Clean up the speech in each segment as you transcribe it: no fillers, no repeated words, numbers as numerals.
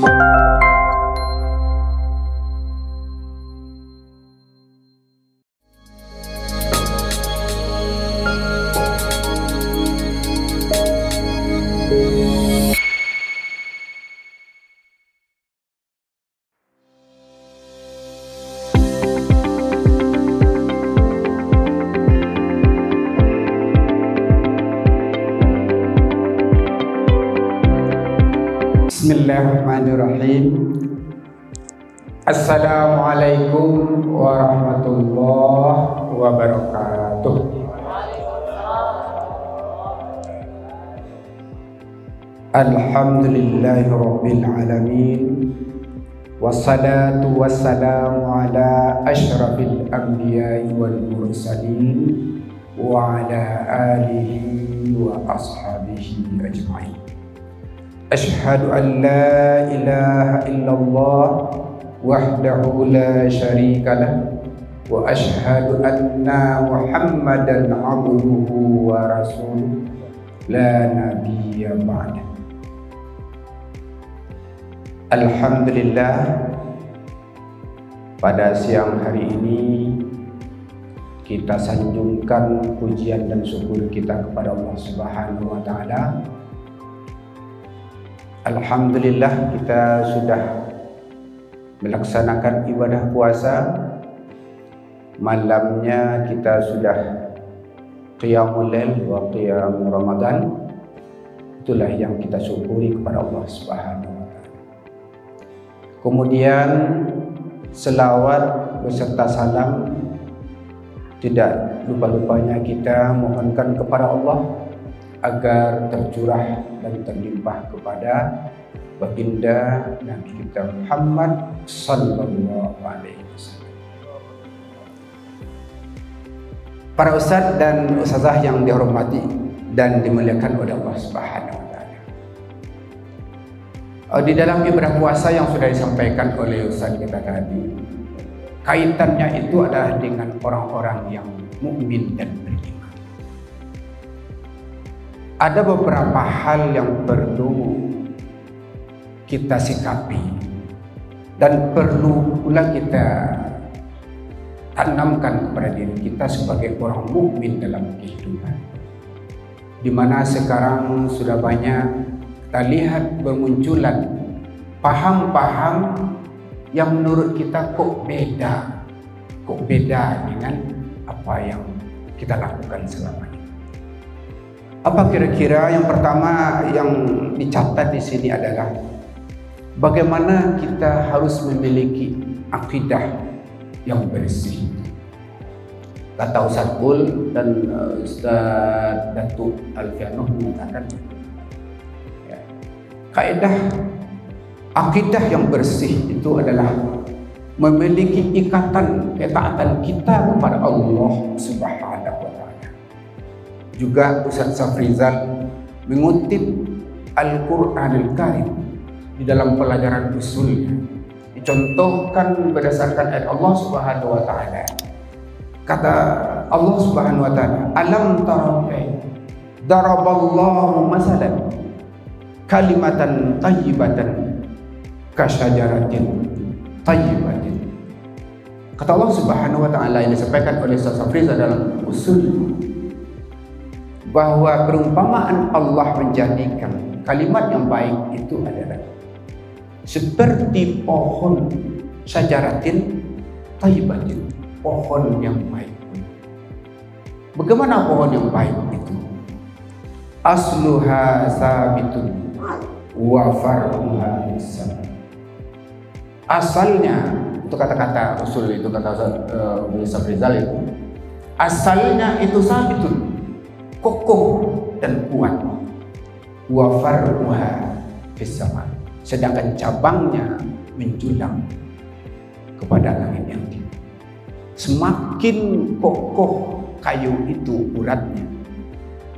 Bismillahirrahmanirrahim. Assalamualaikum warahmatullahi wabarakatuh. Alhamdulillahi rabbil alamin. Wassalatu wassalamu ala asyrafil anbiya'i wal mursalin wa ala alihi wa ashabihi ajma'in. Asyhadu an la ilaha illallah wahdahu la syarikalah wa asyhadu anna Muhammadan abduhu wa rasuluh la nabiyya ba'da. Alhamdulillah, pada siang hari ini kita sanjungkan pujian dan syukur kita kepada Allah Subhanahu wa taala. Alhamdulillah, kita sudah melaksanakan ibadah puasa. Malamnya kita sudah qiyamul lail wa qiyam Ramadan. Itulah yang kita syukuri kepada Allah Subhanahu wa taala. Kemudian selawat beserta salam tidak lupa-lupanya kita mohonkan kepada Allah agar tercurah dan terlimpah kepada baginda Nabi kita Muhammad sallallahu alaihi wasallam. Para ustaz dan ustazah yang dihormati dan dimuliakan oleh Allah Subhanahu wa taala. Di dalam ibadah puasa yang sudah disampaikan oleh ustaz kita tadi, kaitannya itu adalah dengan orang-orang yang mukmin dan beriman. Ada beberapa hal yang perlu kita sikapi dan perlu pula kita tanamkan kepada diri kita sebagai orang mukmin dalam kehidupan. Di mana sekarang sudah banyak kita lihat bermunculan paham-paham yang menurut kita kok beda dengan apa yang kita lakukan selama ini. Apa kira-kira? Yang pertama yang dicatat di sini adalah bagaimana kita harus memiliki akidah yang bersih. Kata Ustaz Bul dan Ustaz Datuk Alfianuh mengatakan, kaidah akidah yang bersih itu adalah memiliki ikatan ketaatan kita kepada Allah Subhanahu wa taala. Juga Ustaz Safrizal mengutip Al-Quranul Karim di dalam pelajaran usulnya, dicontohkan berdasarkan ayat Allah Subhanahu wa taala. Kata Allah Subhanahu wa taala, alam tara daraballahu masalan kalimatan thayyibatan kasyajaratin thayyibatin. Kata Allah Subhanahu wa taala yang disampaikan oleh Ustaz Safrizal dalam usul, bahwa perumpamaan Allah menjadikan kalimat yang baik itu adalah seperti pohon syajaratin thayyibatin, pohon yang baik. Bagaimana pohon yang baik itu? Asluha sabitun wa far'uha fis-sama. Asalnya, itu kata-kata usul itu, kata Ustaz Rizal itu, asalnya itu sabitun, kokoh dan kuat. Wa far'uha fis-sama. Sedangkan cabangnya menjulang kepada langit yang tinggi. Semakin kokoh kayu itu uratnya,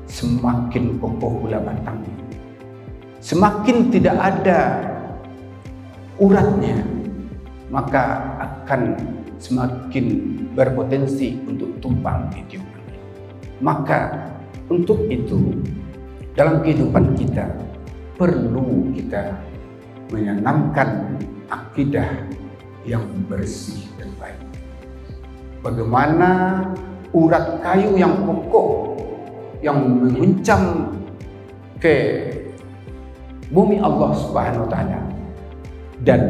semakin kokoh pula batangnya. Semakin tidak ada uratnya, maka akan semakin berpotensi untuk tumbang di tiupan. Maka untuk itu dalam kehidupan kita perlu kita menanamkan akidah yang bersih dan baik. Bagaimana urat kayu yang kokoh yang menguncang ke bumi Allah Subhanahu wa taala dan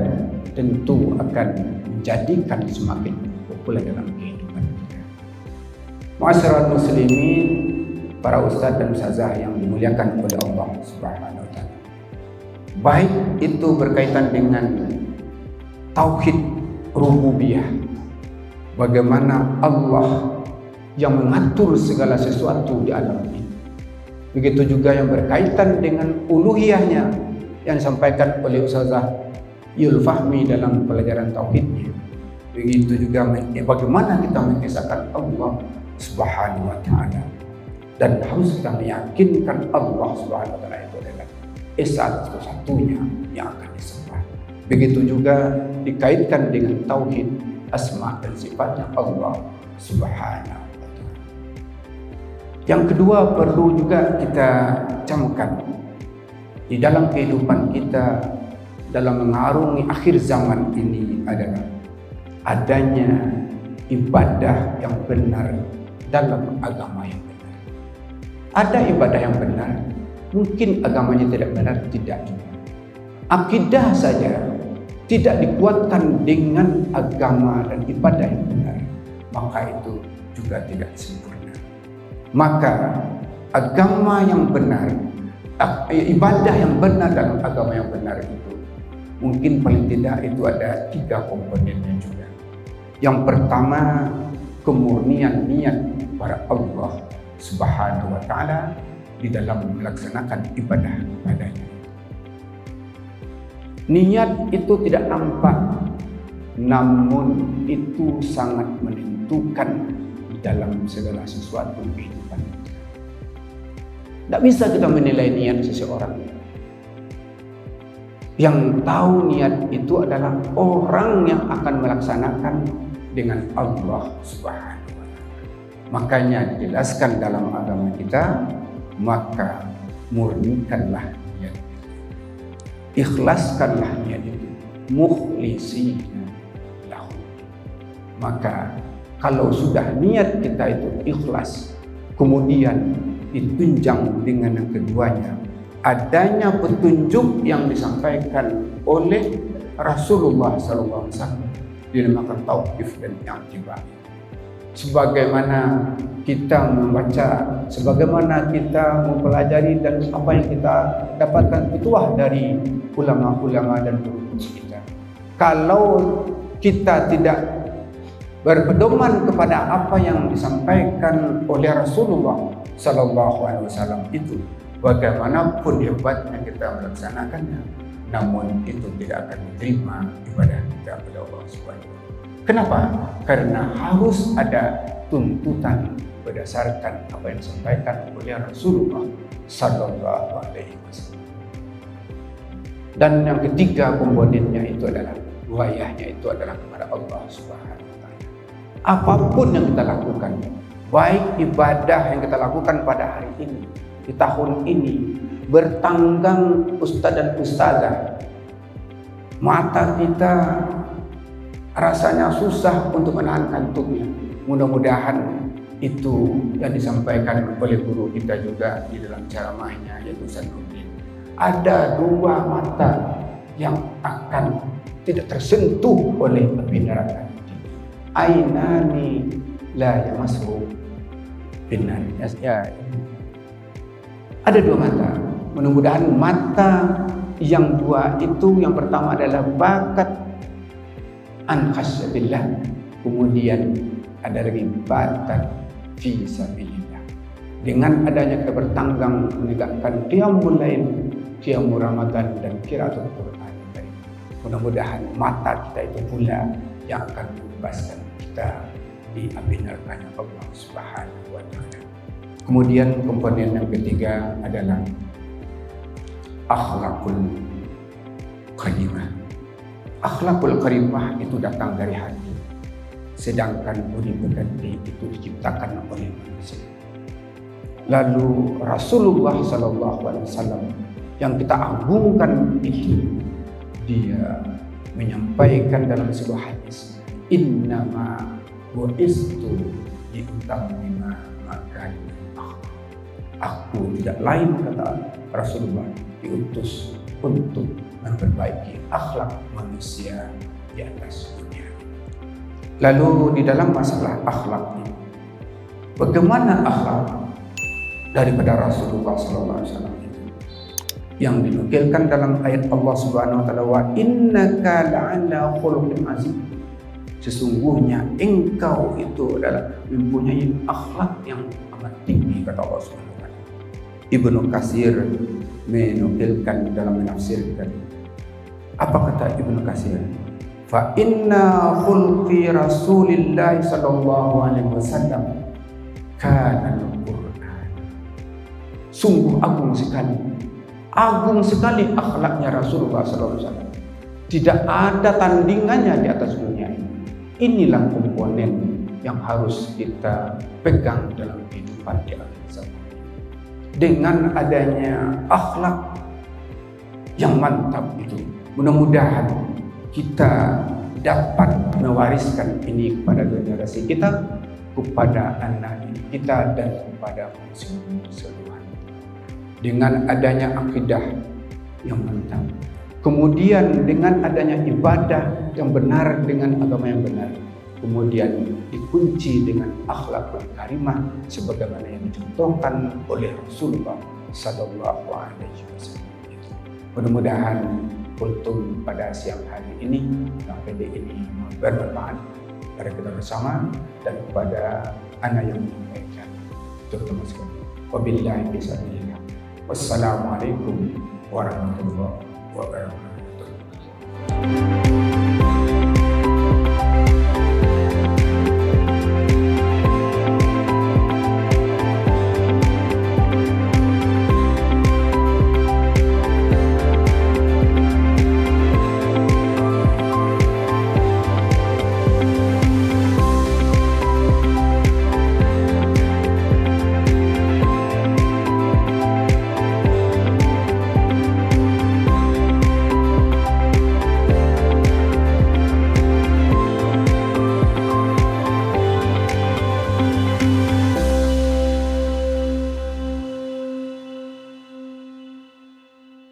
tentu akan menjadikan semakin populer dalam kehidupan kita. Ma'asyiral muslimin, para ustadz dan ustazah yang dimuliakan oleh Allah Subhanahu wa taala. Baik itu berkaitan dengan tauhid rububiyah, bagaimana Allah yang mengatur segala sesuatu di alam ini. Begitu juga yang berkaitan dengan uluhiyahnya yang disampaikan oleh Ustazah Yul Fahmi dalam pelajaran tauhidnya. Begitu juga bagaimana kita mengisahkan Allah Subhanahu wa taala, dan harus kita meyakinkan Allah Subhanahu wa taala itu adalah satu-satunya yang akan disembah. Begitu juga dikaitkan dengan tauhid asma dan sifatnya Allah Subhanahu. Yang kedua, perlu juga kita camkan di dalam kehidupan kita dalam mengarungi akhir zaman ini adalah adanya ibadah yang benar dalam agama yang benar. Ada ibadah yang benar, mungkin agamanya tidak benar, tidak. Akidah saja tidak dikuatkan dengan agama dan ibadah yang benar, maka itu juga tidak sempurna. Maka agama yang benar, ibadah yang benar dalam agama yang benar itu mungkin paling tidak itu ada 3 komponennya juga. Yang pertama, kemurnian niat para Allah Subhanahu wa taala di dalam melaksanakan ibadah padanya. Niat itu tidak nampak, namun itu sangat menentukan dalam segala sesuatu kehidupan. Tidak bisa kita menilai niat seseorang. Yang tahu niat itu adalah orang yang akan melaksanakan dengan Allah Subhanahu wa taala. Makanya dijelaskan dalam agama kita, maka murnikanlah niat itu. Ikhlaskanlah niat itu. Mukhlisina lahu. Maka kalau sudah niat kita itu ikhlas, kemudian ditunjang dengan yang keduanya, adanya petunjuk yang disampaikan oleh Rasulullah SAW, dinamakan tauqif dan i'tibar. Sebagaimana kita membaca, sebagaimana kita mempelajari dan apa yang kita dapatkan petuah dari ulama-ulama dan guru kita. Kalau kita tidak berpedoman kepada apa yang disampaikan oleh Rasulullah SAW itu, bagaimanapun hebatnya kita melaksanakannya, namun itu tidak akan diterima ibadah kita kepada Allah Subhanahu wa taala. Kenapa? Karena harus ada tuntutan berdasarkan apa yang disampaikan oleh Rasulullah SAW. Dan yang ketiga komponennya itu adalah wilayahnya itu adalah kepada Allah Subhanahu wa taala. Apapun yang kita lakukan, baik ibadah yang kita lakukan pada hari ini, di tahun ini, bertanggang ustadz dan ustazah, mata kita rasanya susah untuk menahan kantuknya. Mudah-mudahan itu yang disampaikan oleh guru kita juga di dalam ceramahnya, yaitu Ustaz Nurdin. Ada 2 mata yang akan tidak tersentuh oleh api neraka. Ainani la yamasru finnar. Ya. Ada 2 mata. Mudah-mudahan mata yang 2 itu, yang pertama adalah bakat an khasyatillah, kemudian ada lagi bakat fi sabilillah. Dengan adanya kita bertanggang menegakkan qiyamul lail, qiyamul Ramadan dan qiraatul Quran. Mudah-mudahan mata kita itu pula yang akan membebaskan kita di api neraka Allah Subhanahu wa taala. Kemudian komponen yang ketiga adalah akhlakul karimah. Akhlakul karimah itu datang dari hati, sedangkan budi pekerti itu diciptakan oleh manusia. Lalu Rasulullah SAW yang kita agungkan itu dia menyampaikan dalam sebuah hadis, innama bu'istu liutammima makarimah akhlak. Aku tidak lain, kata Rasulullah, diutus untuk memperbaiki akhlak manusia di atas dunia. Lalu di dalam masalah akhlak ini, bagaimana akhlak daripada Rasulullah SAW itu yang dinukilkan dalam ayat Allah Subhanahu wa taala, wa innaka la'ala khuluqin azim. Sesungguhnya engkau itu adalah mempunyai akhlak yang amat tinggi, kata Allah Subhanahu wa taala. Ibnu Katsir menukilkan dalam menafsirkan. Apa kata Ibnu Katsir? Fa inna khulqi Rasulillah sallallahu alaihi wasallam kana al-Qur'an. Sungguh agung sekali akhlaknya Rasulullah sallallahu alaihi wasallam. Tidak ada tandingannya di atas dunia ini. Inilah komponen yang harus kita pegang dalam kehidupan di akhir zaman. Dengan adanya akhlak yang mantap itu, mudah-mudahan kita dapat mewariskan ini kepada generasi kita, kepada anak kita, dan kepada muslim seluruh. Dengan adanya akidah yang mantap, kemudian dengan adanya ibadah yang benar dengan agama yang benar, kemudian dikunci dengan akhlakul karimah sebagaimana yang dicontohkan oleh Rasulullah sallallahu alaihi wasallam. Mudah-mudahan kultum pada siang hari ini yang pendek ini bermanfaat pada kita bersama dan kepada anak yang menyampaikan, terutama sekali. Wabillahi taufiq. Wassalamualaikum warahmatullahi wabarakatuh.